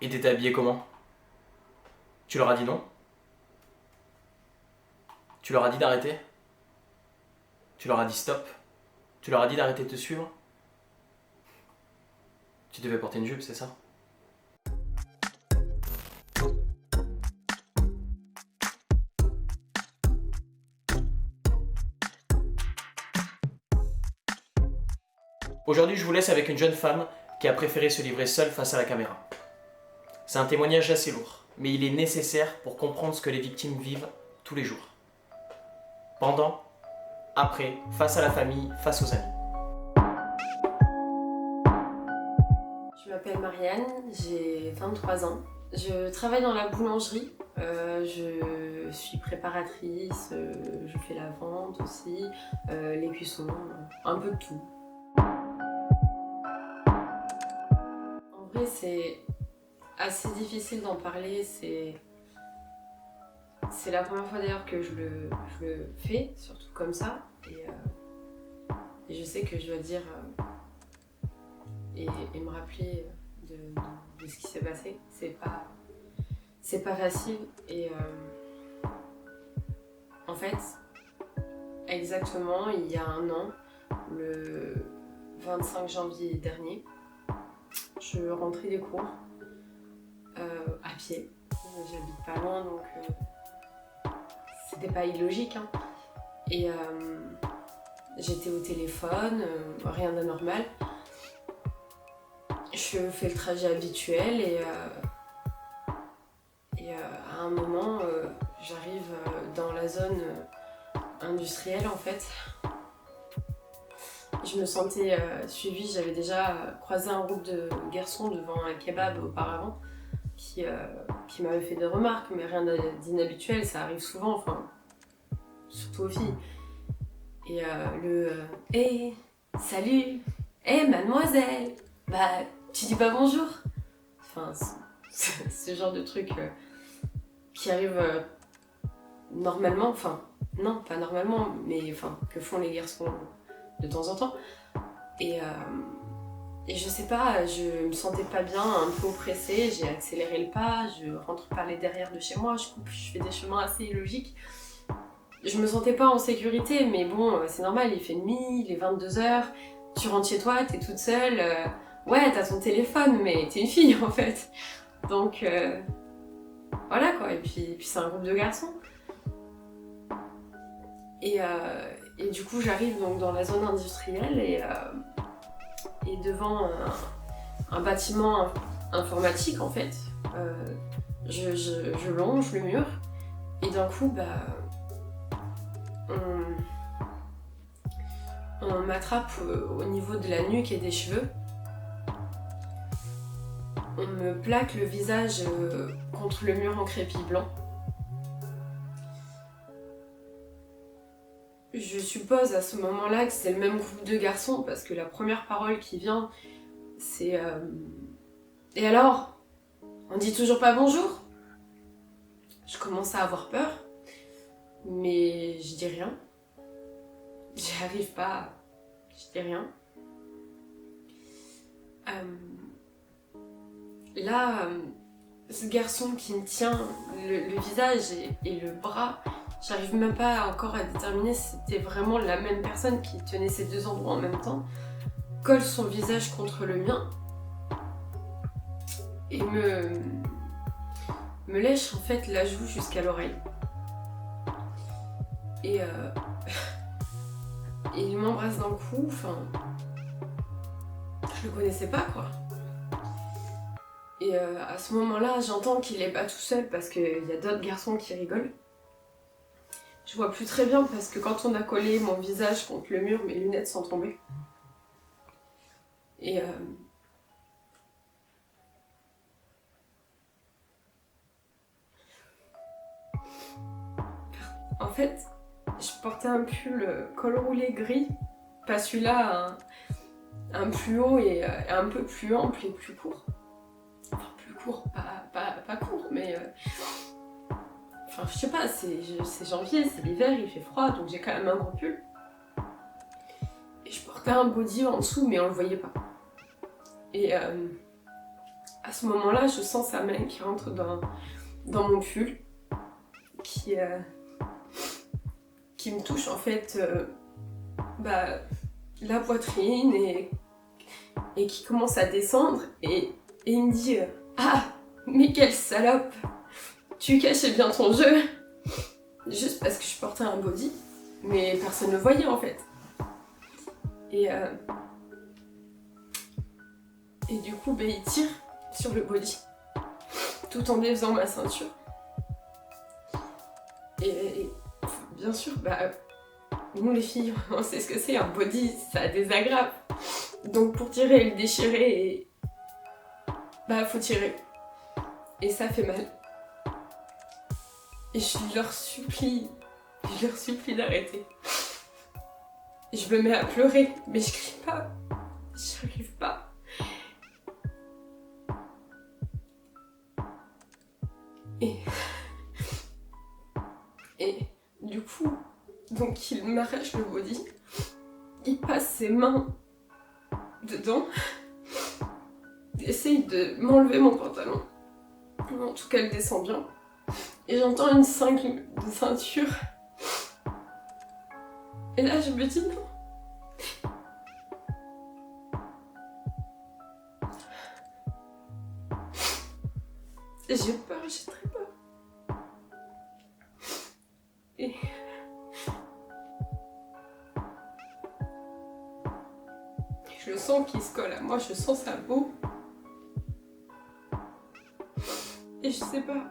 Et t'étais habillé comment? Tu leur as dit non? Tu leur as dit d'arrêter? Tu leur as dit stop? Tu leur as dit d'arrêter de te suivre? Tu devais porter une jupe, c'est ça? Aujourd'hui, je vous laisse avec une jeune femme qui a préféré se livrer seule face à la caméra. C'est un témoignage assez lourd, mais il est nécessaire pour comprendre ce que les victimes vivent tous les jours. Pendant, après, face à la famille, face aux amis. Je m'appelle Marianne, j'ai 23 ans. Je travaille dans la boulangerie, je suis préparatrice, je fais la vente aussi, les cuissons, un peu de tout. En vrai, c'est assez difficile d'en parler, c'est la première fois d'ailleurs que je le fais, surtout comme ça, et je sais que je dois dire et me rappeler de ce qui s'est passé. C'est pas facile et en fait, exactement il y a un an, le 25 janvier dernier, je rentrais des cours à pied. J'habite pas loin donc c'était pas illogique, hein. Et j'étais au téléphone, rien d'anormal. Je fais le trajet habituel et à un moment, j'arrive dans la zone industrielle en fait. Je me sentais suivie, j'avais déjà croisé un groupe de garçons devant un kebab auparavant qui m'avaient fait des remarques, mais rien d'inhabituel, ça arrive souvent, enfin, surtout aux filles. Et hey, salut, hey mademoiselle, bah tu dis pas bonjour. Enfin, ce genre de truc qui arrive normalement, enfin, non, pas normalement, mais enfin, que font les garçons de temps en temps. Et je sais pas, je me sentais pas bien, un peu oppressée, j'ai accéléré le pas, je rentre par les derrière de chez moi, je fais des chemins assez illogiques. Je me sentais pas en sécurité, mais bon, c'est normal, il fait nuit, il est 22h, tu rentres chez toi, t'es toute seule, ouais, t'as ton téléphone, mais t'es une fille en fait. Donc, voilà quoi, et puis c'est un groupe de garçons. Et du coup, j'arrive donc dans la zone industrielle et devant un bâtiment informatique en fait, je longe le mur et d'un coup, bah, on m'attrape au niveau de la nuque et des cheveux. On me plaque le visage contre le mur en crépi blanc. Je suppose à ce moment-là que c'est le même groupe de garçons parce que la première parole qui vient, c'est et alors? On dit toujours pas bonjour? Je commence à avoir peur, mais je dis rien. J'y arrive pas, je dis rien. Là, ce garçon qui me tient le visage et le bras, j'arrive même pas encore à déterminer si c'était vraiment la même personne qui tenait ces deux endroits en même temps, colle son visage contre le mien et me lèche en fait la joue jusqu'à l'oreille. Et il m'embrasse d'un coup, enfin, je le connaissais pas quoi. Et à ce moment-là, j'entends qu'il est pas tout seul parce qu'il y a d'autres garçons qui rigolent. Je vois plus très bien parce que quand on a collé mon visage contre le mur, mes lunettes sont tombées. Et en fait, je portais un pull col roulé gris, pas celui-là, un plus haut et un peu plus ample et plus court. Enfin, plus court, pas court, mais enfin, je sais pas, c'est janvier, c'est l'hiver, il fait froid, donc j'ai quand même un gros pull. Et je portais un body en dessous, mais on le voyait pas. Et à À ce moment-là, je sens sa main qui rentre dans mon pull, qui me touche en fait la poitrine et qui commence à descendre et il me dit ah, mais quelle salope, tu cachais bien ton jeu, juste parce que je portais un body, mais personne ne le voyait en fait. Et du coup, il tire sur le body, tout en défaisant ma ceinture. Et bien sûr, nous les filles, on sait ce que c'est, un body, ça désaggrave. Donc pour tirer et le déchirer, faut tirer. Et ça fait mal. Et je leur supplie d'arrêter. Et je me mets à pleurer, mais je crie pas. J'y arrive pas. Et du coup, donc il m'arrache le body, il passe ses mains dedans, il essaye de m'enlever mon pantalon. En tout cas, elle descend bien. Et j'entends une cingle de ceinture. Et là, je me dis non. J'ai peur, j'ai très peur. Et je le sens qu'il se colle à moi, je sens sa peau. Et je sais pas.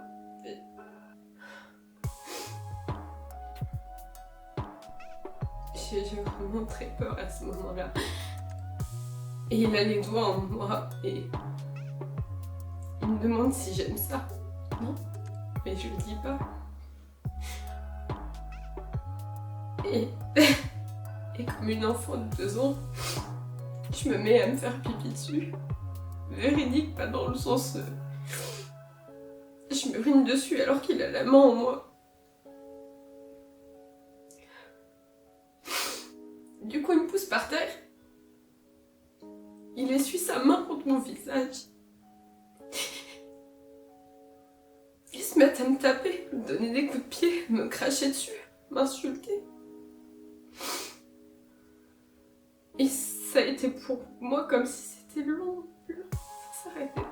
J'ai vraiment très peur à ce moment-là. Et il a les doigts en moi et il me demande si j'aime ça. Non, mais je le dis pas. Et comme une enfant de 2 ans, je me mets à me faire pipi dessus. Véridique, pas dans le sens... Je m'urine dessus alors qu'il a la main en moi. Du coup, il me pousse par terre. Il essuie sa main contre mon visage. Ils se mettent à me taper, me donner des coups de pied, me cracher dessus, m'insulter. Et ça a été pour moi comme si c'était long, ça s'arrêtait pas.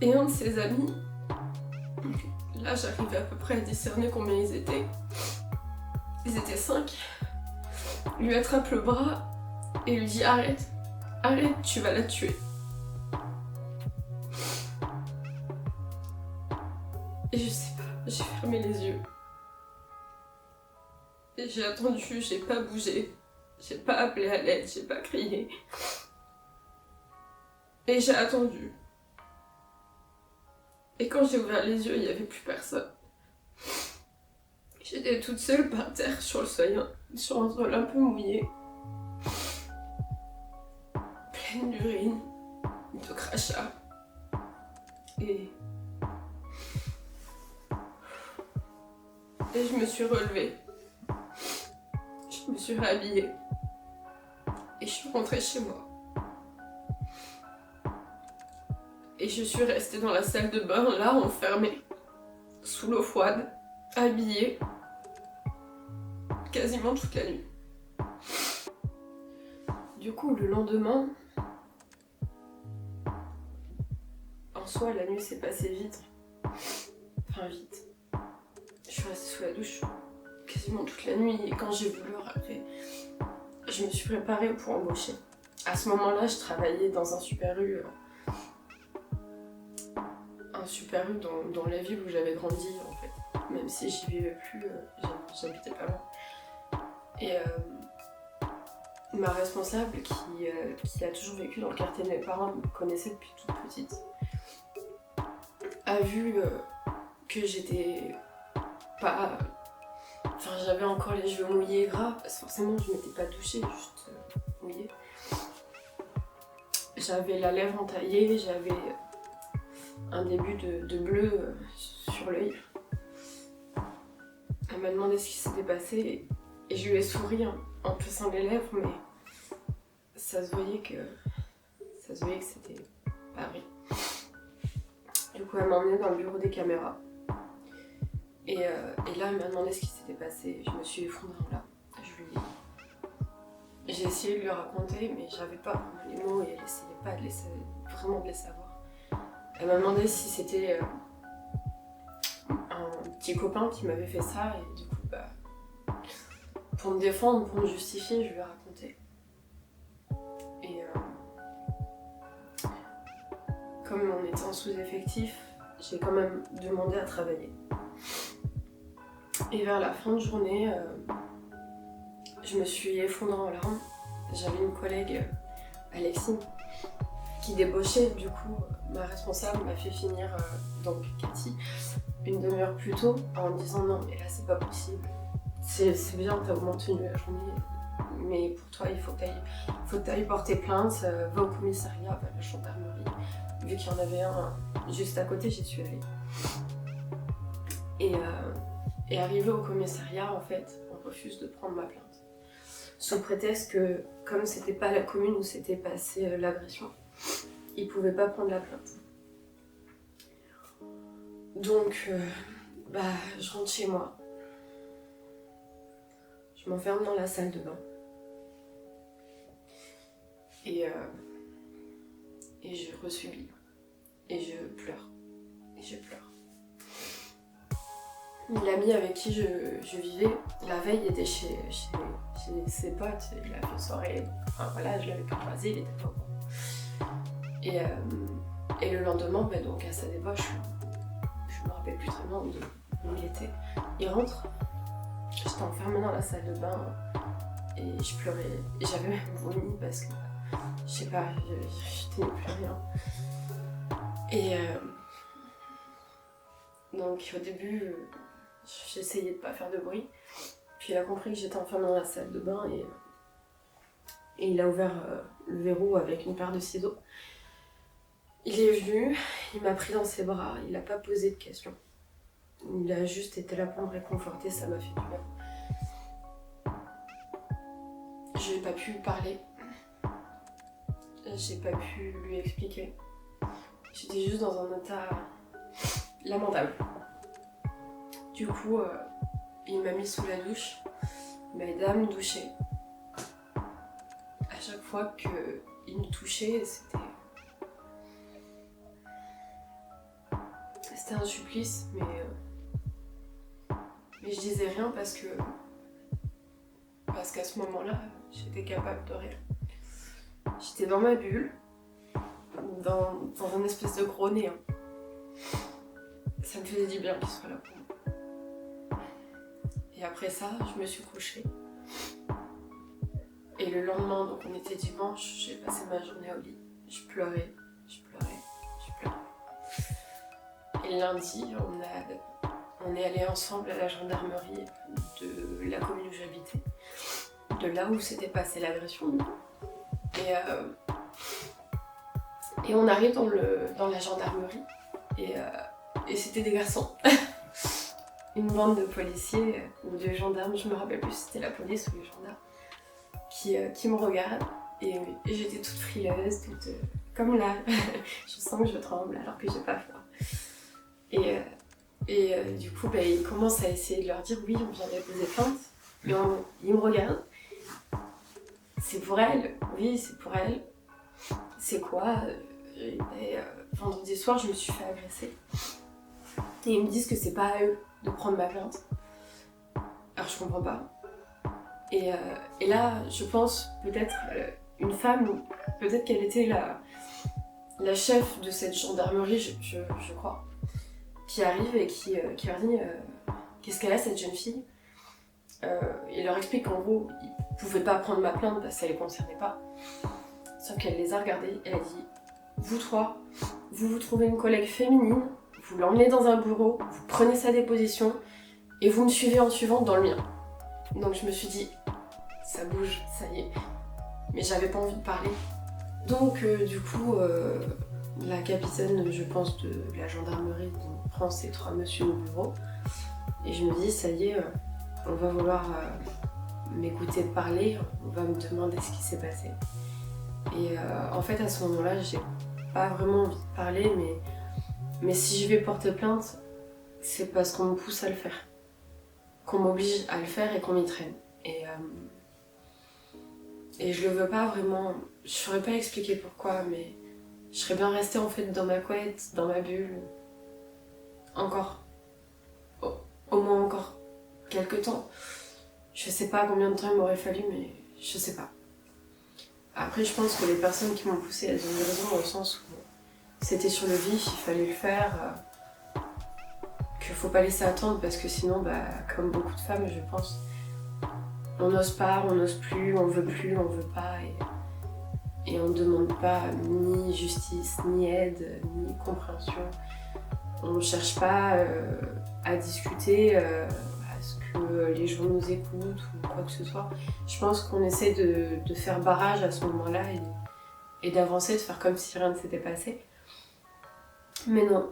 Et un de ses amis, là j'arrive à peu près à discerner combien ils étaient. Ils étaient 5. Lui attrape le bras et lui dit arrête, tu vas la tuer. Et je sais pas, j'ai fermé les yeux. Et j'ai attendu, j'ai pas bougé, j'ai pas appelé à l'aide, j'ai pas crié. Et j'ai attendu. Et quand j'ai ouvert les yeux, il n'y avait plus personne. J'étais toute seule par terre sur le seuil, sur un sol un peu mouillé. Pleine d'urine, de crachats. Et je me suis relevée. Je me suis réhabillée. Et je suis rentrée chez moi. Et je suis restée dans la salle de bain, là, enfermée, sous l'eau froide, habillée, quasiment toute la nuit. Du coup, le lendemain, en soi, la nuit s'est passée vite. Enfin, vite. Je suis restée sous la douche quasiment toute la nuit, et quand j'ai vu l'heure après, je me suis préparée pour embaucher. À ce moment-là, je travaillais dans un Super U. Super U dans la ville où j'avais grandi en fait, même si j'y vivais plus, j'habitais pas loin. Et ma responsable qui a toujours vécu dans le quartier de mes parents, me connaissait depuis toute petite, a vu que j'étais pas... Enfin, j'avais encore les cheveux mouillés gras, parce que forcément je m'étais pas douchée, juste mouillée. J'avais la lèvre entaillée, j'avais un début de bleu sur l'œil. Elle m'a demandé ce qui s'était passé et je lui ai souri en plissant les lèvres, mais ça se voyait que c'était pas vrai. Du coup, elle m'a emmenée dans le bureau des caméras. Et là, elle m'a demandé ce qui s'était passé. Je me suis effondrée en larmes. J'ai essayé de lui raconter, mais j'avais pas vraiment les mots et elle essayait pas vraiment de les savoir. Elle m'a demandé si c'était un petit copain qui m'avait fait ça, et du coup, pour me défendre, pour me justifier, je lui ai raconté. Et comme on était en sous-effectif, j'ai quand même demandé à travailler. Et vers la fin de journée, je me suis effondrée en larmes. J'avais une collègue, Alexine, qui débauchait. Du coup, ma responsable m'a fait finir, donc Cathy, une demi-heure plus tôt en me disant non, mais là c'est pas possible. C'est bien, t'as au moins tenu la journée, mais pour toi il faut que t'ailles porter plainte, va au commissariat, va à la gendarmerie. Vu qu'il y en avait un juste à côté, j'y suis allée. Et arrivé au commissariat, en fait, on refuse de prendre ma plainte. Sous prétexte que, comme c'était pas la commune où s'était passée l'agression, ils pouvaient pas prendre la plainte. Donc, je rentre chez moi. Je m'enferme dans la salle de bain. Et je ressubis. Et je pleure. Et je pleure. L'ami avec qui je vivais, la veille, était chez ses potes. Il a fait une soirée. Enfin voilà, je l'avais pas croisé, il était pas au courant. Et le lendemain, donc à sa débauche, je me rappelle plus très bien où il était. Il rentre. J'étais enfermée dans la salle de bain et je pleurais. Et j'avais même vomi parce que, je sais pas, je tenais plus rien. Et donc au début, j'essayais de pas faire de bruit. Puis il a compris que j'étais enfermée dans la salle de bain et il a ouvert le verrou avec une paire de ciseaux. Il est venu, il m'a pris dans ses bras, il a pas posé de questions. Il a juste été là pour me réconforter, ça m'a fait du bien. Je n'ai pas pu parler. J'ai pas pu lui expliquer. J'étais juste dans un état lamentable. Du coup, il m'a mis sous la douche. Il m'a aidé à me doucher. À chaque fois qu'il me touchait, c'était un supplice, mais je disais rien parce qu'à ce moment-là, j'étais capable de rien. J'étais dans ma bulle, dans un espèce de gros néant. Ça me faisait du bien qu'il soit là pour moi. Et après ça, je me suis couchée. Et le lendemain, donc on était dimanche, j'ai passé ma journée au lit. Je pleurais. Et lundi, on est allés ensemble à la gendarmerie de la commune où j'habitais, de là où s'était passée l'agression. Et on arrive dans la gendarmerie et c'était des garçons. Une bande de policiers ou de gendarmes, je me rappelle plus si c'était la police ou les gendarmes, qui me regardent. Et j'étais toute frileuse, toute comme là. Je sens que je tremble alors que j'ai pas peur. Et du coup, il commence à essayer de leur dire oui, on vient déposer plainte. Et ils me regardent. C'est pour elle. Oui, c'est pour elle. C'est quoi? Vendredi soir, je me suis fait agresser. Et ils me disent que c'est pas à eux de prendre ma plainte. Alors je comprends pas. Et là, je pense peut-être une femme, peut-être qu'elle était la chef de cette gendarmerie, je crois, qui arrive et qui leur dit qu'est-ce qu'elle a cette jeune fille. Il leur explique qu'en gros, ils pouvaient pas prendre ma plainte parce que ça les concernait pas. Sauf qu'elle les a regardés et elle a dit vous trois, vous trouvez une collègue féminine, vous l'emmenez dans un bureau, vous prenez sa déposition et vous me suivez en suivant dans le mien. Donc je me suis dit ça bouge, ça y est. Mais j'avais pas envie de parler. Donc du coup, la capitaine, je pense, de la gendarmerie prend ces trois messieurs au bureau. Et je me dis, ça y est, on va vouloir m'écouter parler, on va me demander ce qui s'est passé. Et en fait, à ce moment-là, j'ai pas vraiment envie de parler, mais si je vais porter plainte, c'est parce qu'on me pousse à le faire. Qu'on m'oblige à le faire et qu'on m'y traîne. Et je le veux pas vraiment. Je saurais pas expliquer pourquoi, mais je serais bien restée en fait dans ma couette, dans ma bulle. Encore. Au moins encore quelques temps. Je sais pas combien de temps il m'aurait fallu, mais je sais pas. Après, je pense que les personnes qui m'ont poussée, elles ont eu raison dans le sens où c'était sur le vif, il fallait le faire. Qu'il faut pas laisser attendre parce que sinon, comme beaucoup de femmes, je pense, on n'ose pas, on n'ose plus, on veut pas et on ne demande pas ni justice, ni aide, ni compréhension. On ne cherche pas à discuter, à ce que les gens nous écoutent ou quoi que ce soit. Je pense qu'on essaie de faire barrage à ce moment-là et d'avancer, de faire comme si rien ne s'était passé. Mais non,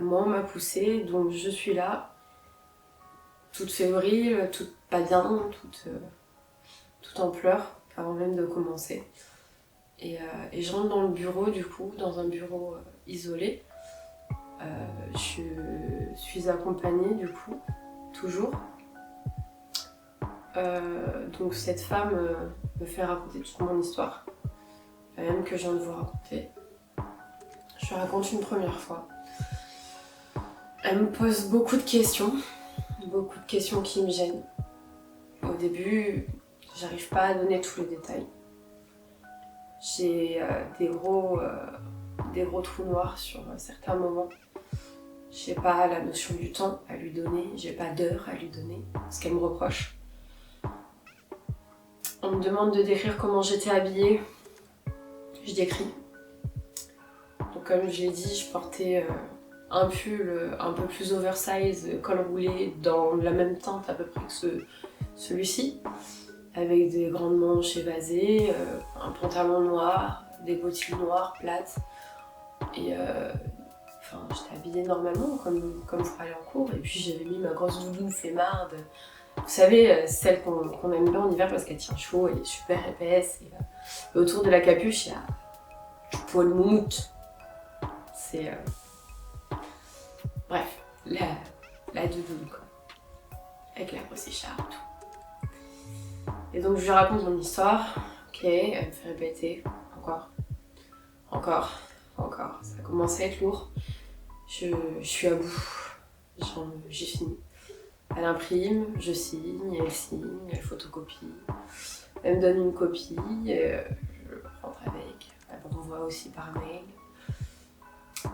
moi on m'a poussée, donc je suis là, toute fébrile, toute pas bien, toute en pleurs, avant même de commencer. Et je rentre dans le bureau du coup, dans un bureau isolé. Je suis accompagnée du coup, toujours. Donc cette femme me fait raconter toute mon histoire, la même que je viens de vous raconter. Je lui raconte une première fois. Elle me pose beaucoup de questions qui me gênent. Au début, j'arrive pas à donner tous les détails. J'ai des gros trous noirs sur certains moments. J'ai pas la notion du temps à lui donner, j'ai pas d'heure à lui donner, ce qu'elle me reproche. On me demande de décrire comment j'étais habillée. Je décris. Donc comme je l'ai dit, je portais un pull un peu plus oversize, col roulé, dans la même teinte à peu près que celui-ci, avec des grandes manches évasées, un pantalon noir, des bottines noires plates. Et j'étais habillée normalement, comme pour aller en cours. Et puis j'avais mis ma grosse doudoune flemmarde. Vous savez, celle qu'on aime bien en hiver parce qu'elle tient chaud, elle est super épaisse. Et autour de la capuche, il y a du poil moumoute. C'est... Bref, la doudoune, quoi. Avec la grosse écharpe, tout. Et donc je lui raconte mon histoire. Ok, elle me fait répéter. Encore. Ça commence à être lourd. Je suis à bout. J'ai fini. Elle imprime, je signe, elle photocopie. Elle me donne une copie, je rentre avec. Elle me renvoie aussi par mail.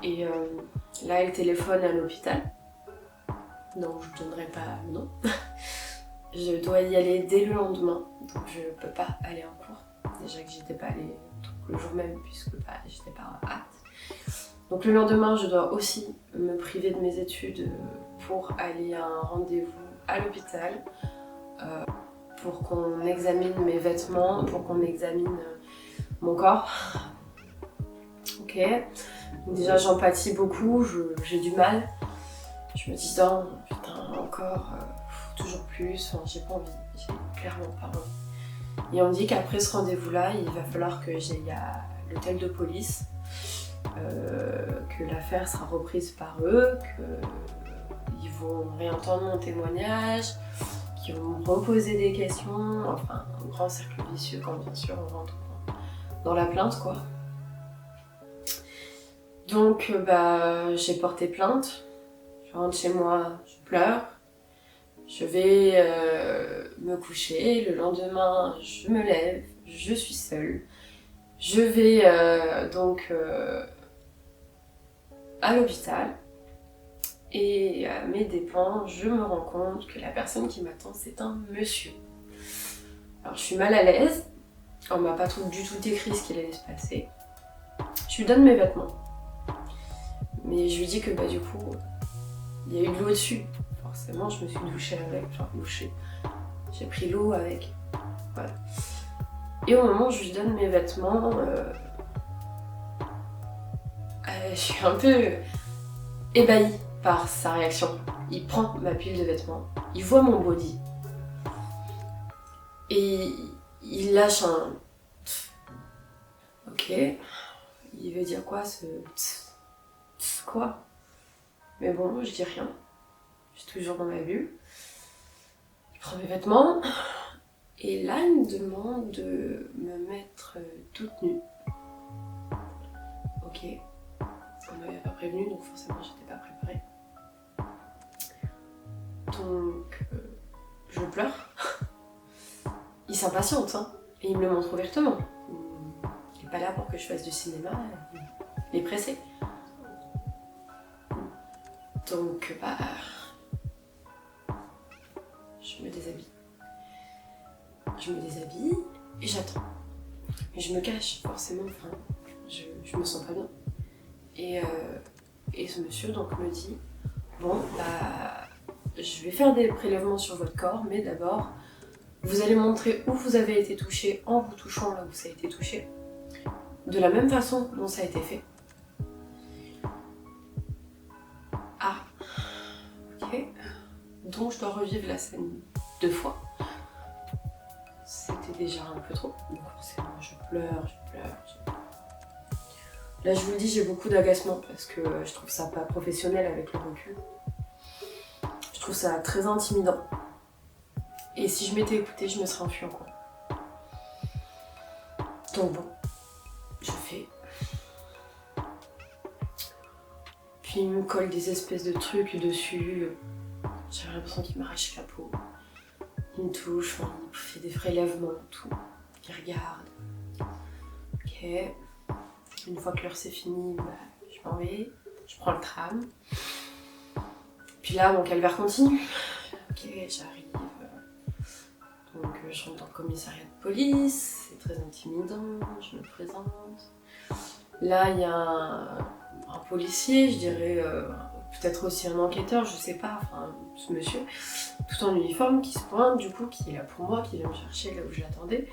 Et là, elle téléphone à l'hôpital. Donc, je ne donnerai pas le nom. Je dois y aller dès le lendemain, donc je ne peux pas aller en cours. Déjà que j'étais pas allée le jour même, puisque j'étais pas apte. Donc le lendemain, je dois aussi me priver de mes études pour aller à un rendez-vous à l'hôpital, pour qu'on examine mes vêtements, pour qu'on examine mon corps. Ok. Donc déjà, j'empathie beaucoup, j'ai du mal. Je me dis, non, putain, encore, toujours plus, j'ai pas envie, j'ai clairement pas envie. Et on me dit qu'après ce rendez-vous-là, il va falloir que j'aille à l'hôtel de police, que l'affaire sera reprise par eux, qu'ils vont réentendre mon témoignage, qu'ils vont me reposer des questions, enfin un grand cercle vicieux quand bien sûr on rentre dans la plainte, quoi. Donc j'ai porté plainte, je rentre chez moi, je pleure, je vais me coucher, le lendemain je me lève, je suis seule, je vais à l'hôpital et à mes dépens, je me rends compte que la personne qui m'attend c'est un monsieur. Alors je suis mal à l'aise, on m'a pas du tout décrit ce qu'il allait se passer. Je lui donne mes vêtements, mais je lui dis que du coup il y a eu de l'eau dessus. Forcément je me suis douchée avec, j'ai pris l'eau avec, voilà. Et au moment où je lui donne mes vêtements, je suis un peu ébahie par sa réaction. Il prend ma pile de vêtements, il voit mon body. Et il lâche un... Ok, il veut dire quoi ce... Quoi? Mais bon, je dis rien. Je suis toujours dans ma bulle. Il prend mes vêtements. Et là, il me demande de me mettre toute nue. Ok. On m'avait pas prévenu, donc forcément, j'étais pas préparée. Donc, je pleure. Il s'impatiente, hein. Et il me le montre ouvertement. Il n'est pas là pour que je fasse du cinéma. Il est pressé. Donc, bah... Je me déshabille. Et j'attends. Et je me cache, forcément, enfin, je me sens pas bien. Et ce monsieur donc me dit, bon, bah, je vais faire des prélèvements sur votre corps, mais d'abord, vous allez montrer où vous avez été touché en vous touchant là où ça a été touché, de la même façon dont ça a été fait. Ah, ok. Donc je dois revivre la scène 2 fois. C'était déjà un peu trop. Donc forcément, je pleure. Là, je vous le dis, j'ai beaucoup d'agacement parce que je trouve ça pas professionnel avec le recul. Je trouve ça très intimidant. Et si je m'étais écoutée, je me serais enfuie en courant. Donc bon, je fais. Puis il me colle des espèces de trucs dessus. J'avais l'impression qu'il m'arrache la peau. Il me touche, il me fait des prélèvements, tout. Il regarde. Ok. Une fois que l'heure c'est fini, bah, je m'en vais. Je prends le tram. Puis là, mon calvaire continue. Ok, j'arrive. Donc je rentre dans le commissariat de police. C'est très intimidant. Je me présente. Là, il y a un policier, je dirais... peut-être aussi un enquêteur, je sais pas, enfin ce monsieur, tout en uniforme, qui se pointe, du coup, qui est là pour moi, qui vient me chercher là où je l'attendais,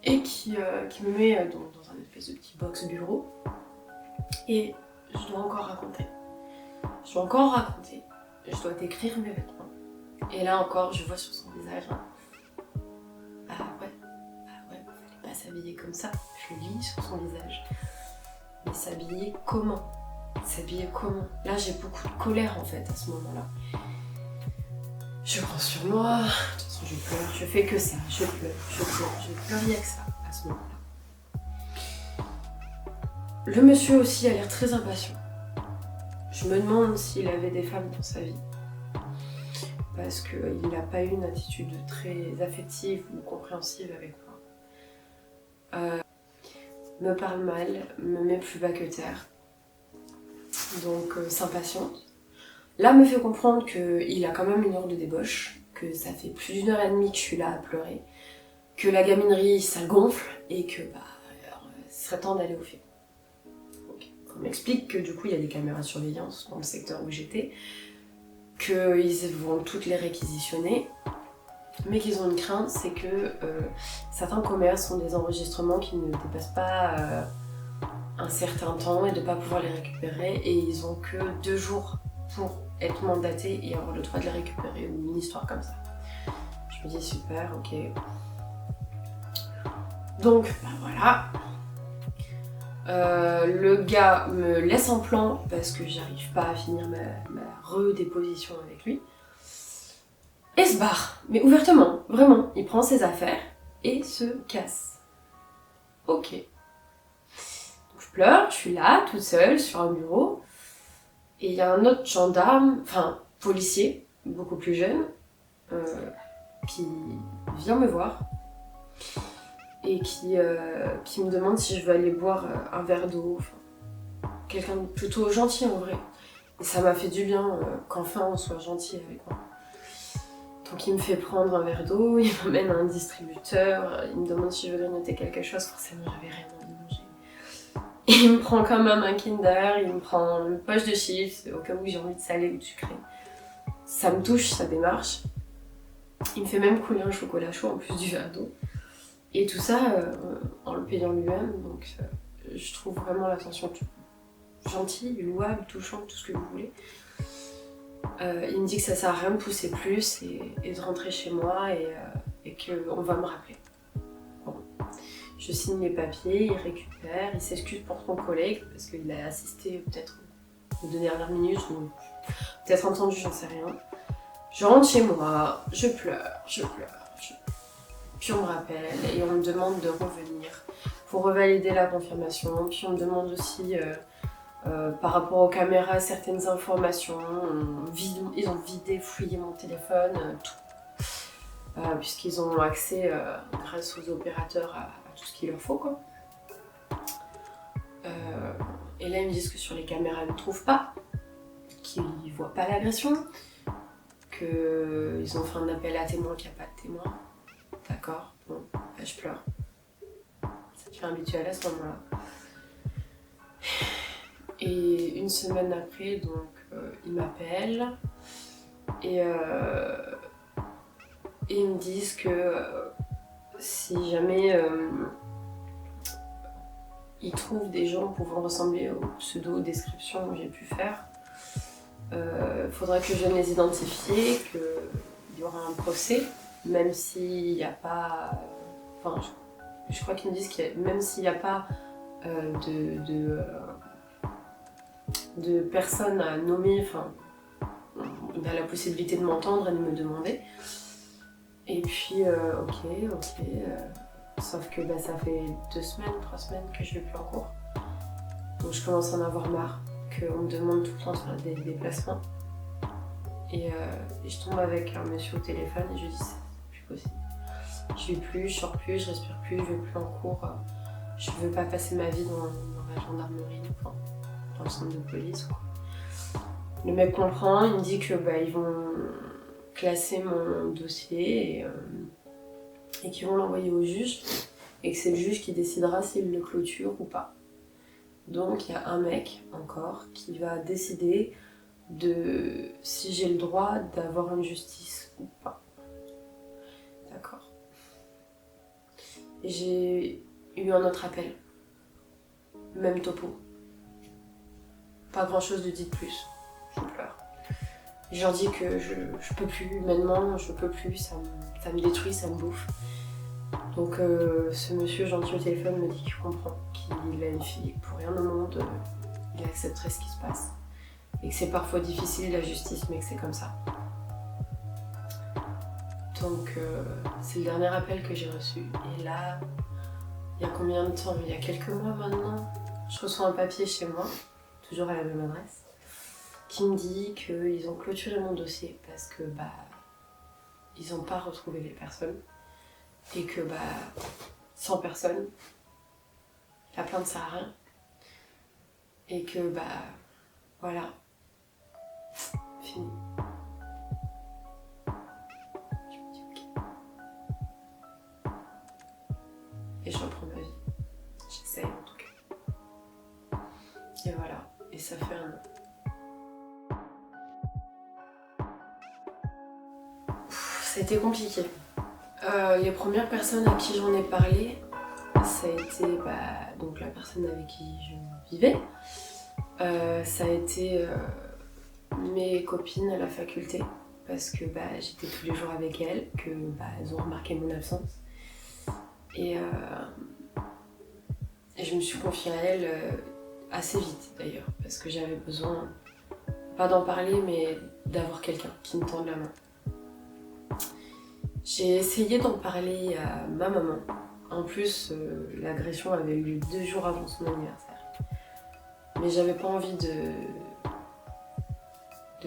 et qui me met dans un espèce de petit box bureau, et je dois encore raconter, je dois décrire mes vêtements, et là encore, je vois sur son visage, ah ouais, fallait pas s'habiller comme ça, je le lis sur son visage, mais s'habiller comment? S'habiller comment? Là, j'ai beaucoup de colère en fait à ce moment-là. Je prends sur moi, de toute façon je pleure, je fais que ça, je pleure rien que ça à ce moment-là. Le monsieur aussi a l'air très impatient. Je me demande s'il avait des femmes dans sa vie. Parce qu'il n'a pas eu une attitude très affective ou compréhensive avec moi. Me parle mal, me met plus bas que terre. Donc s'impatiente. Là me fait comprendre qu'il a quand même une heure de débauche, que ça fait plus d'1h30 que je suis là à pleurer, que la gaminerie ça gonfle et que ce serait temps d'aller au film. Donc, on m'explique que du coup il y a des caméras de surveillance dans le secteur où j'étais, qu'ils vont toutes les réquisitionner, mais qu'ils ont une crainte, c'est que certains commerces ont des enregistrements qui ne dépassent pas un certain temps et de ne pas pouvoir les récupérer, et ils ont que 2 jours pour être mandatés et avoir le droit de les récupérer, ou une histoire comme ça. Je me dis super, ok. Donc bah voilà. Le gars me laisse en plan parce que j'arrive pas à finir ma redéposition avec lui. Et se barre, mais ouvertement, vraiment. Il prend ses affaires et se casse. Ok. Donc je pleure, je suis là, toute seule, sur un bureau. Et il y a un autre gendarme, enfin policier, beaucoup plus jeune, qui vient me voir et qui me demande si je veux aller boire un verre d'eau. Enfin, quelqu'un de plutôt gentil en vrai. Et ça m'a fait du bien qu'enfin on soit gentil avec moi. Donc il me fait prendre un verre d'eau, il m'amène à un distributeur, il me demande si je veux grignoter quelque chose, forcément j'avais rien envie de manger. Et il me prend quand même un Kinder, il me prend une poche de chips, au cas où j'ai envie de salé ou de sucré. Ça me touche, sa démarche. Il me fait même couler un chocolat chaud en plus du verre d'eau. Et tout ça en le payant lui-même, donc je trouve vraiment l'attention gentille, louable, touchante, tout ce que vous voulez. Il me dit que ça sert à rien de pousser plus et de rentrer chez moi et qu'on va me rappeler. Bon. Je signe les papiers, il récupère, il s'excuse pour son collègue parce qu'il a assisté peut-être aux 2 dernières minutes ou peut-être entendu, j'en sais rien. Je rentre chez moi, je pleure. Puis on me rappelle et on me demande de revenir pour revalider la confirmation. Puis on me demande aussi par rapport aux caméras certaines informations. Ils ont vidé, fouillé mon téléphone, tout. Puisqu'ils ont accès grâce aux opérateurs à tout ce qu'il leur faut, quoi. Et là ils me disent que sur les caméras ils ne trouvent pas, qu'ils ne voient pas l'agression, qu'ils ont fait un appel à témoin qu'il n'y a pas de témoin. D'accord, bon, bah, je pleure. Ça devient habituel à ce moment-là. Et une semaine après, donc, ils m'appellent et ils me disent que si jamais ils trouvent des gens pouvant ressembler aux pseudo-descriptions que j'ai pu faire, faudrait que je vienne les identifier, qu'il y aura un procès, même s'il n'y a pas... Enfin, je crois qu'ils me disent que même s'il n'y a pas de personnes à nommer, enfin, il a la possibilité de m'entendre et de me demander. Et puis, ok. Sauf que bah, ça fait 2 semaines, 3 semaines que je vais plus en cours. Donc je commence à en avoir marre, qu'on me demande tout le temps de faire des déplacements. Et je tombe avec un monsieur au téléphone et je lui dis c'est plus possible. Je vais plus, je sors plus, je respire plus, je vais plus en cours. Je veux pas passer ma vie dans la gendarmerie, enfin, dans le centre de police, quoi. Le mec comprend, il me dit que bah, ils vont classer mon dossier et qu'ils vont l'envoyer au juge et que c'est le juge qui décidera s'il le clôture ou pas. Donc il y a un mec encore qui va décider de si j'ai le droit d'avoir une justice ou pas. D'accord. Et j'ai eu un autre appel. Même topo. Pas grand chose de dit de plus. Je pleure. Je leur dis que je peux plus, humainement, je peux plus, ça me détruit, ça me bouffe. Donc ce monsieur gentil au téléphone me dit qu'il comprend, qu'il a une fille, pour rien au monde, il accepterait ce qui se passe. Et que c'est parfois difficile la justice, mais que c'est comme ça. Donc c'est le dernier appel que j'ai reçu. Et là, il y a combien de temps? Il y a quelques mois maintenant, je reçois un papier chez moi, toujours à la même adresse, qui me dit qu'ils ont clôturé mon dossier parce que bah ils n'ont pas retrouvé les personnes et que bah sans personne, la plainte sert à rien et que bah voilà, fini. Je me dis ok. Et je reprends ma vie. J'essaye en tout cas. Et voilà. Et ça fait 1 an. Ça a été compliqué. Les premières personnes à qui j'en ai parlé, ça a été donc la personne avec qui je vivais. Ça a été mes copines à la faculté, parce que j'étais tous les jours avec elles, que elles ont remarqué mon absence. Et je me suis confiée à elles assez vite d'ailleurs, parce que j'avais besoin, pas d'en parler, mais d'avoir quelqu'un qui me tende la main. J'ai essayé d'en parler à ma maman. En plus, l'agression avait eu lieu 2 jours avant son anniversaire. Mais j'avais pas envie de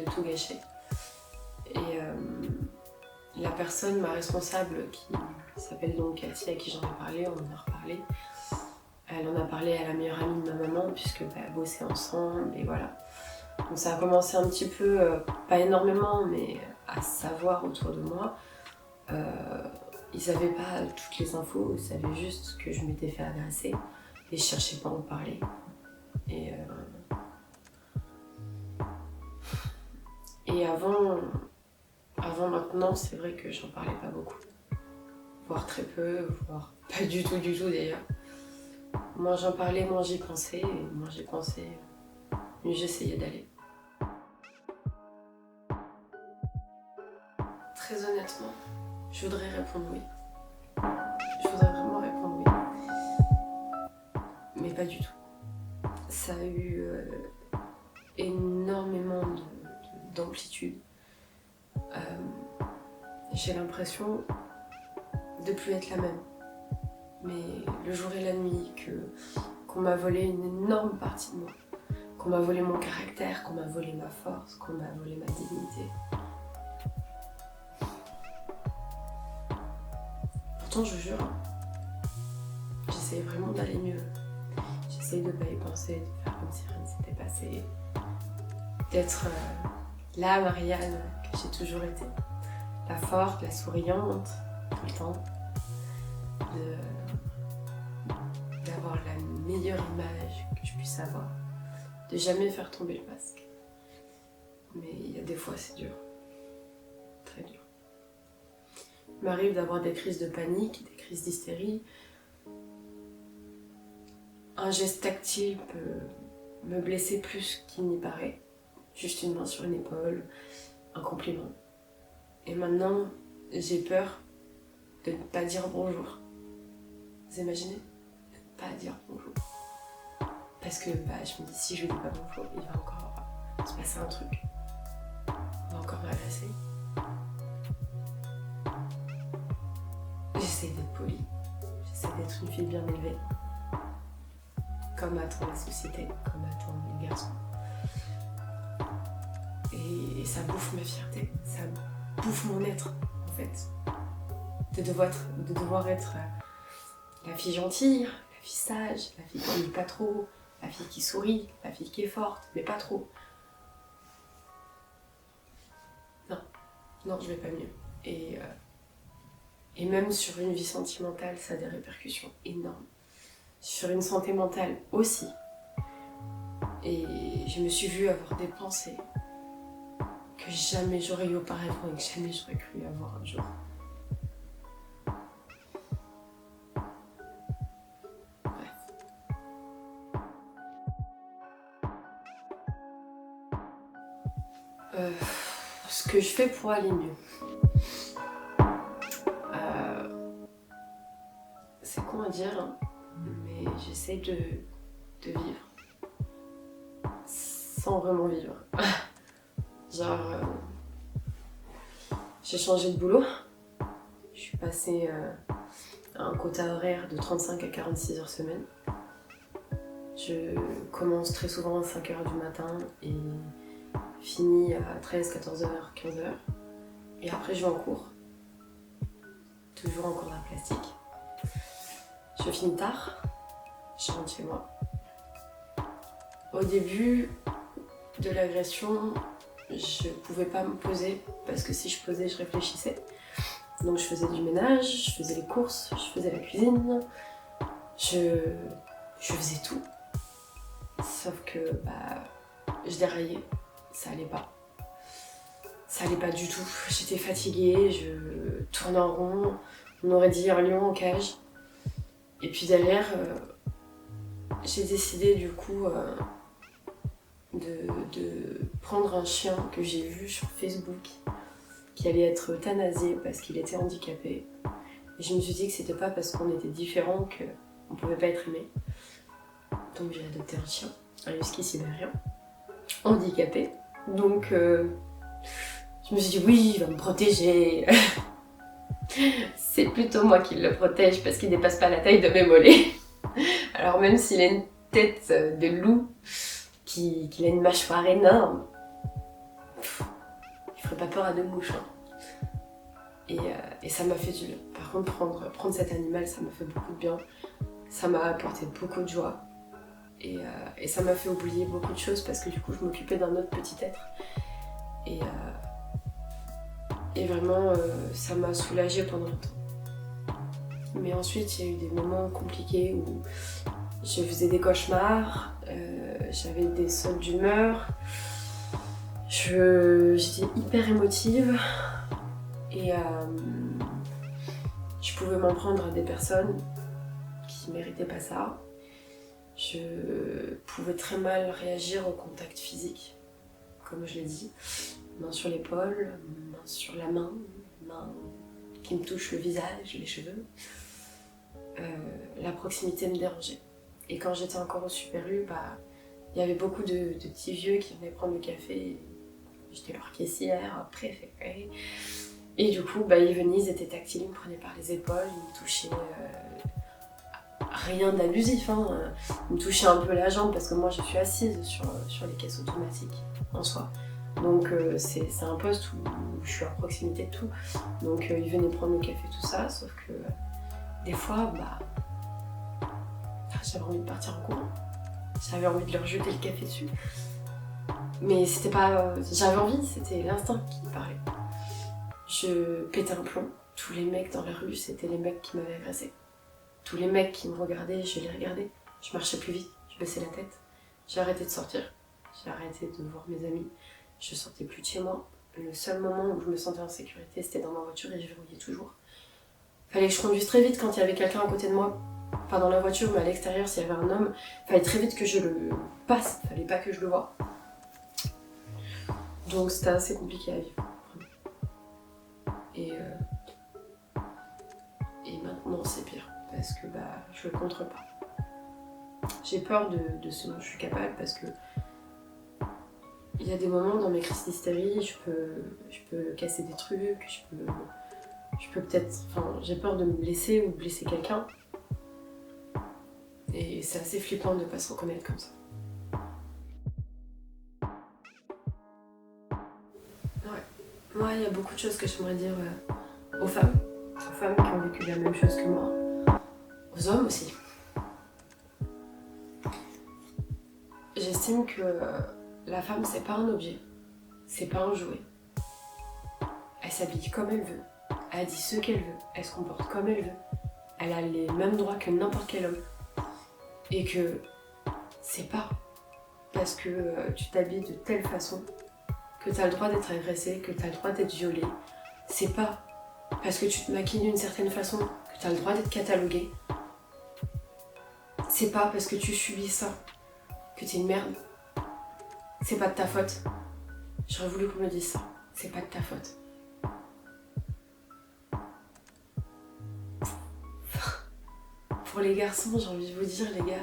tout gâcher. Et la personne, ma responsable, qui s'appelle donc Cathy, à qui j'en ai parlé, on en a reparlé. Elle en a parlé à la meilleure amie de ma maman, puisque elles bossaient ensemble, et voilà. Donc ça a commencé un petit peu, pas énormément, mais à savoir autour de moi. Ils savaient pas toutes les infos, ils savaient juste que je m'étais fait agresser et je cherchais pas à en parler. Et avant maintenant, c'est vrai que j'en parlais pas beaucoup. Voire très peu, voire pas du tout d'ailleurs. Moins j'en parlais, moins j'y pensais, et moins j'y pensais, mieux j'essayais d'aller. Très honnêtement, je voudrais répondre oui. Je voudrais vraiment répondre oui. Mais pas du tout. Ça a eu énormément d'amplitude. J'ai l'impression de plus être la même. Mais le jour et la nuit, qu'on m'a volé une énorme partie de moi, qu'on m'a volé mon caractère, qu'on m'a volé ma force, qu'on m'a volé ma dignité. Pourtant, je jure, j'essaye vraiment d'aller mieux. J'essaye de ne pas y penser, de faire comme si rien ne s'était passé. D'être la Marianne que j'ai toujours été. La forte, la souriante, tout le temps. D'avoir la meilleure image que je puisse avoir. De jamais faire tomber le masque. Mais il y a des fois, c'est dur. Très dur. Il m'arrive d'avoir des crises de panique, des crises d'hystérie. Un geste tactile peut me blesser plus qu'il n'y paraît. Juste une main sur une épaule, un compliment. Et maintenant, j'ai peur de ne pas dire bonjour. Vous imaginez ? De ne pas dire bonjour. Parce que je me dis, si je ne dis pas bonjour, il va encore se passer un truc. On va encore m'agresser. J'essaie d'être polie. J'essaie d'être une fille bien élevée. Comme attend la société, comme attendent les garçons. Et ça bouffe ma fierté, ça bouffe mon être, en fait. De devoir être la fille gentille, la fille sage, la fille qui ne dit pas trop, la fille qui sourit, la fille qui est forte, mais pas trop. Non, je vais pas mieux. Et même sur une vie sentimentale, ça a des répercussions énormes. Sur une santé mentale aussi. Et je me suis vue avoir des pensées que jamais j'aurais eu auparavant et que jamais j'aurais cru avoir un jour. Ce que je fais pour aller mieux. C'est con à dire, hein, mais j'essaie de vivre. Sans vraiment vivre. Genre, j'ai changé de boulot. Je suis passée à un quota horaire de 35 à 46 heures semaine. Je commence très souvent à 5 heures du matin et finis à 13, 14 heures, 15 heures. Et après, je vais en cours. Toujours en cours d'art plastique. Je finis tard. Je rentre chez moi. Au début de l'agression, je pouvais pas me poser parce que si je posais, je réfléchissais. Donc je faisais du ménage, je faisais les courses, je faisais la cuisine, je faisais tout. Sauf que je déraillais, ça allait pas. Ça allait pas du tout. J'étais fatiguée, je tournais en rond, on aurait dit un lion en cage. Et puis derrière, j'ai décidé du coup de prendre un chien que j'ai vu sur Facebook qui allait être euthanasié parce qu'il était handicapé. Et je me suis dit que c'était pas parce qu'on était différents qu'on pouvait pas être aimé. Donc j'ai adopté un chien, un husky sibérien, handicapé. Donc je me suis dit oui, il va me protéger. C'est plutôt moi qui le protège parce qu'il dépasse pas la taille de mes mollets. Alors même s'il a une tête de loup, qu'il a une mâchoire énorme, il ferait pas peur à deux mouches. Hein. Et ça m'a fait du bien. Par contre, prendre cet animal, ça m'a fait beaucoup de bien. Ça m'a apporté beaucoup de joie. Et ça m'a fait oublier beaucoup de choses parce que du coup, je m'occupais d'un autre petit être. Et vraiment, ça m'a soulagée pendant longtemps. Mais ensuite, il y a eu des moments compliqués où je faisais des cauchemars, j'avais des sautes d'humeur, j'étais hyper émotive et je pouvais m'en prendre à des personnes qui méritaient pas ça. Je pouvais très mal réagir au contact physique, comme je l'ai dit. Main sur l'épaule, main sur la main mains qui me touchent le visage, les cheveux. La proximité me dérangeait. Et quand j'étais encore au Super U, il y avait beaucoup de petits vieux qui venaient prendre le café. J'étais leur caissière préférée. Et du coup, ils venaient, ils étaient tactiles, ils me prenaient par les épaules, ils me touchaient. Rien d'abusif, hein. Ils me touchaient un peu la jambe parce que moi je suis assise sur les caisses automatiques en soi. Donc c'est un poste où je suis à proximité de tout. Donc ils venaient prendre le café, tout ça, sauf que des fois, j'avais envie de partir en courant. J'avais envie de leur jeter le café dessus. Mais c'était pas... j'avais envie, c'était l'instinct qui me parlait. Je pétais un plomb. Tous les mecs dans la rue, c'était les mecs qui m'avaient agressé. Tous les mecs qui me regardaient, je les regardais. Je marchais plus vite, je baissais la tête. J'ai arrêté de sortir. J'ai arrêté de voir mes amis. Je sortais plus de chez moi. Le seul moment où je me sentais en sécurité, c'était dans ma voiture et je verrouillais toujours. Fallait que je conduise très vite quand il y avait quelqu'un à côté de moi. Pas dans la voiture, mais à l'extérieur, s'il y avait un homme. Fallait très vite que je le passe. Fallait pas que je le voie. Donc c'était assez compliqué à vivre. Et maintenant, c'est pire. Parce que je le contrôle pas. J'ai peur de ce dont je suis capable parce que il y a des moments dans mes crises d'hystérie, je peux casser des trucs, je peux peut-être... j'ai peur de me blesser ou de blesser quelqu'un. Et c'est assez flippant de pas se reconnaître comme ça. Ouais. Moi, il y a beaucoup de choses que j'aimerais dire aux femmes qui ont vécu la même chose que moi. Aux hommes aussi. J'estime que la femme, c'est pas un objet, c'est pas un jouet. Elle s'habille comme elle veut, elle dit ce qu'elle veut, elle se comporte comme elle veut. Elle a les mêmes droits que n'importe quel homme. Et que c'est pas parce que tu t'habilles de telle façon que t'as le droit d'être agressé, que t'as le droit d'être violé. C'est pas parce que tu te maquilles d'une certaine façon que t'as le droit d'être catalogué. C'est pas parce que tu subis ça que t'es une merde. C'est pas de ta faute. J'aurais voulu qu'on me dise ça. C'est pas de ta faute. Pour les garçons, j'ai envie de vous dire, les gars,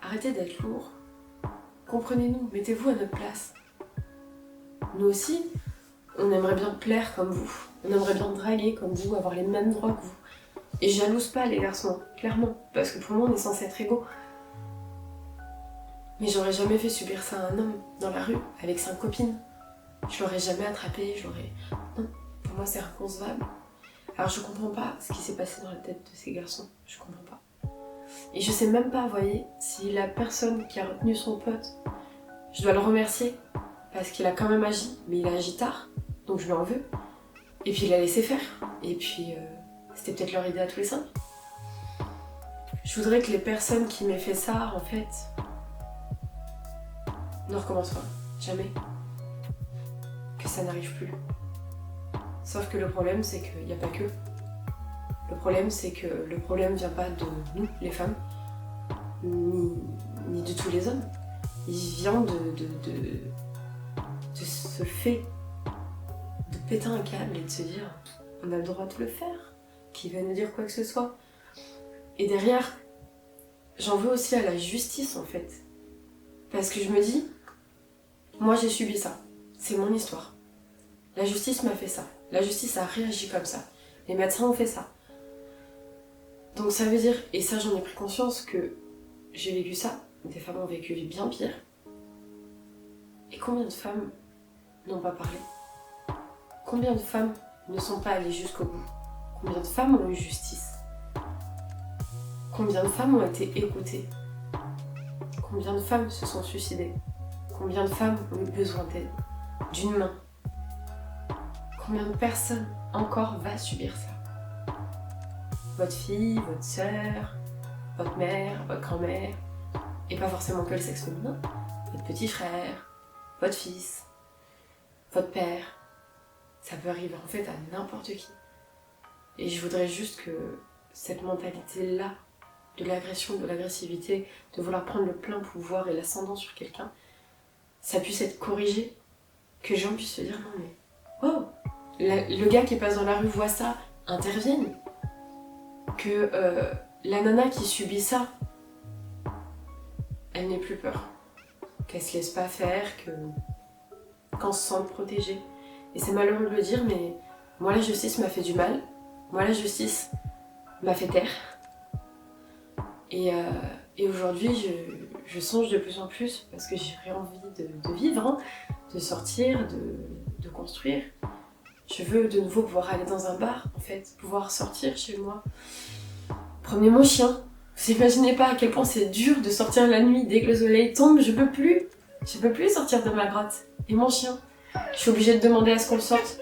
arrêtez d'être lourds. Comprenez-nous, mettez-vous à notre place. Nous aussi, on aimerait bien plaire comme vous. On aimerait bien draguer comme vous, avoir les mêmes droits que vous. Et je jalouse pas les garçons, clairement, parce que pour moi on est censé être égaux. Mais j'aurais jamais fait subir ça à un homme dans la rue avec 5 copines. Je l'aurais jamais attrapé, Non, pour moi c'est inconcevable. Alors je comprends pas ce qui s'est passé dans la tête de ces garçons, je comprends pas. Et je sais même pas, vous voyez, si la personne qui a retenu son pote, je dois le remercier parce qu'il a quand même agi, mais il a agi tard, donc je lui en veux. Et puis il a laissé faire, et puis c'était peut-être leur idée à tous les 5. Je voudrais que les personnes qui m'aient fait ça, en fait, ne recommencent pas, jamais. Que ça n'arrive plus. Sauf que le problème, c'est qu'il n'y a pas que. Le problème, c'est que le problème vient pas de nous, les femmes, ni de tous les hommes. Il vient de ce fait de péter un câble et de se dire on a le droit de le faire, qui va nous dire quoi que ce soit. Et derrière, j'en veux aussi à la justice en fait. Parce que je me dis, moi j'ai subi ça, c'est mon histoire. La justice m'a fait ça, la justice a réagi comme ça, les médecins ont fait ça. Donc ça veut dire, et ça j'en ai pris conscience, que j'ai vécu ça, des femmes ont vécu bien pire. Et combien de femmes n'ont pas parlé? Combien de femmes ne sont pas allées jusqu'au bout? Combien de femmes ont eu justice? Combien de femmes ont été écoutées? Combien de femmes se sont suicidées? Combien de femmes ont eu besoin d'aide? D'une main? Combien de personnes encore va subir ça? Votre fille, votre sœur, votre mère, votre grand-mère, et pas forcément que le sexe féminin, votre petit frère, votre fils, votre père, ça peut arriver en fait à n'importe qui. Et je voudrais juste que cette mentalité-là, de l'agression, de l'agressivité, de vouloir prendre le plein pouvoir et l'ascendant sur quelqu'un, ça puisse être corrigé, que les gens puissent se dire non mais, wow, le gars qui passe dans la rue voit ça, intervienne. Que la nana qui subit ça, elle n'ait plus peur. Qu'elle se laisse pas faire, qu'on se sente protégée. Et c'est malheureux de le dire, mais moi la justice m'a fait du mal. Moi la justice m'a fait taire. Et aujourd'hui je songe de plus en plus, parce que j'ai envie de vivre, hein, de sortir, de construire. Je veux de nouveau pouvoir aller dans un bar, en fait, pouvoir sortir chez moi. Promener mon chien. Vous imaginez pas à quel point c'est dur de sortir la nuit dès que le soleil tombe, je peux plus sortir de ma grotte. Et mon chien, je suis obligée de demander à ce qu'on sorte